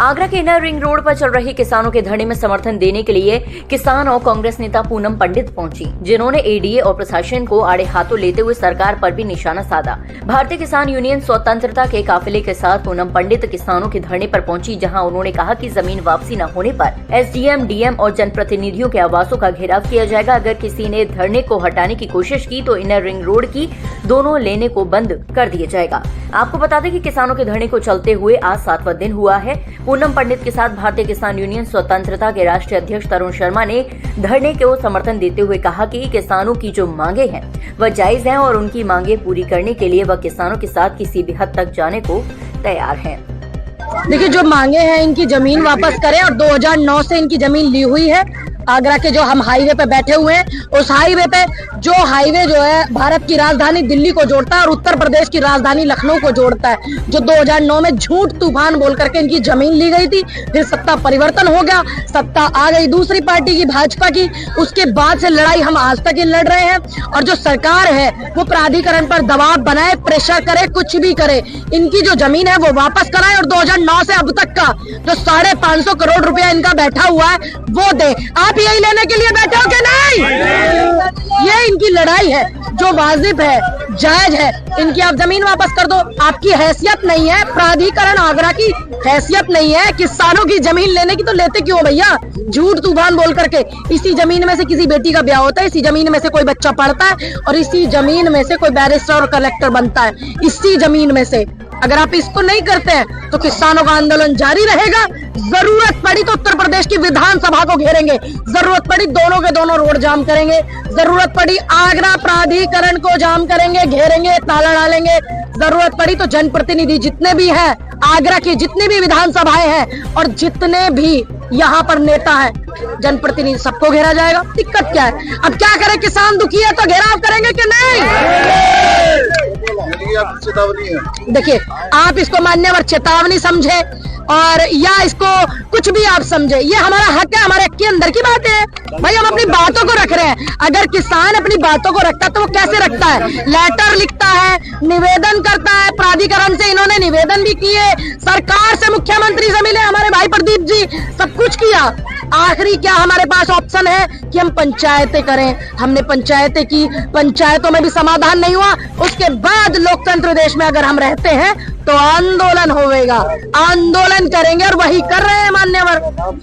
आगरा के inner ring road पर चल रहे किसानों के धरने में समर्थन देने के लिए किसान और कांग्रेस नेता पूनम पंडित पहुंची, जिन्होंने एडीए और प्रशासन को आड़े हाथों लेते हुए सरकार पर भी निशाना साधा। भारतीय किसान यूनियन स्वतंत्रता के काफिले के साथ पूनम पंडित किसानों के धरने पर पहुंची, जहां उन्होंने कहा कि जमीन वापसी न होने पर एसडीएम, डीएम और जनप्रतिनिधियों के आवासों का घेराव किया जाएगा। अगर किसी ने धरने को हटाने की कोशिश की तो इनर रिंग रोड की दोनों लेने को बंद कर दिया जाएगा। आपको बता दें कि किसानों के धरने को चलते हुए आज 7वां दिन हुआ है। पूनम पंडित के साथ भारतीय किसान यूनियन स्वतंत्रता के राष्ट्रीय अध्यक्ष तरुण शर्मा ने धरने को समर्थन देते हुए कहा कि किसानों की जो मांगे हैं वह जायज हैं और उनकी मांगे पूरी करने के लिए वह किसानों के साथ किसी भी हद तक जाने को तैयार हैं। देखिए, जो मांगे हैं इनकी जमीन वापस करें और 2009 से इनकी जमीन ली हुई है। आगरा के जो हम हाईवे पे बैठे हुए हैं, उस हाईवे पे जो है भारत की राजधानी दिल्ली को जोड़ता है और उत्तर प्रदेश की राजधानी लखनऊ को जोड़ता है, जो 2009 में झूठ तूफान बोल करके इनकी जमीन ली गई थी। फिर सत्ता परिवर्तन हो गया, सत्ता आ गई दूसरी पार्टी की, भाजपा की। उसके बाद से लड़ाई हम आज तक ही लड़ रहे हैं और जो सरकार है वो प्राधिकरण पर दबाव बनाए, प्रेशर करे, कुछ भी करे, इनकी जो जमीन है वो वापस कराए और 2009 से अब तक का जो 550 करोड़ रुपया इनका बैठा हुआ है वो दे। आप यही लेने के लिए बैठे हो कि नहीं? ये इनकी लड़ाई है जो वाजिब है, जायज है। इनकी आप जमीन वापस कर दो। आपकी हैसियत नहीं है, प्राधिकरण आगरा की हैसियत नहीं है किसानों की जमीन लेने की, तो लेते क्यों भैया? झूठ तूफान बोल करके। इसी जमीन में से किसी बेटी का ब्याह होता है, इसी जमीन में से कोई बच्चा पढ़ता है और इसी जमीन में से कोई बैरिस्टर और कलेक्टर बनता है, इसी जमीन में से। अगर आप इसको नहीं करते हैं तो किसानों का आंदोलन जारी रहेगा। जरूरत पड़ी तो उत्तर प्रदेश की विधानसभा को घेरेंगे, जरूरत पड़ी दोनों के दोनों रोड जाम करेंगे, जरूरत पड़ी आगरा प्राधिकरण को जाम करेंगे, घेरेंगे, ताला डालेंगे। जरूरत पड़ी तो जनप्रतिनिधि जितने भी हैं, आगरा की जितनी भी विधानसभाएं हैं और जितने भी यहाँ पर नेता हैं, जनप्रतिनिधि, सबको घेरा जाएगा। दिक्कत क्या है? अब क्या करें? किसान दुखी है तो घेराव करेंगे कि नहीं? चेतावनी है। देखिए, आप इसको मान्यवर चेतावनी समझे और या इसको कुछ भी आप समझे, ये हमारा हक है, हमारे हक के अंदर की बात है भाई। हम अपनी बातों को रख रहे हैं। अगर किसान अपनी बातों को रखता है तो वो कैसे रखता है? लेटर लिखता है, निवेदन करता है, प्राधिकरण से इन्होंने निवेदन भी किए, सरकार से, मुख्यमंत्री से मिले हमारे भाई प्रदीप जी, सब कुछ किया। आखिरी क्या हमारे पास ऑप्शन है कि हम पंचायतें करें? हमने पंचायतें की, पंचायतों में भी समाधान नहीं हुआ। उसके बाद लोकतंत्र देश में अगर हम रहते हैं तो आंदोलन होगा, आंदोलन करेंगे और वही कर रहे हैं मान्यवर।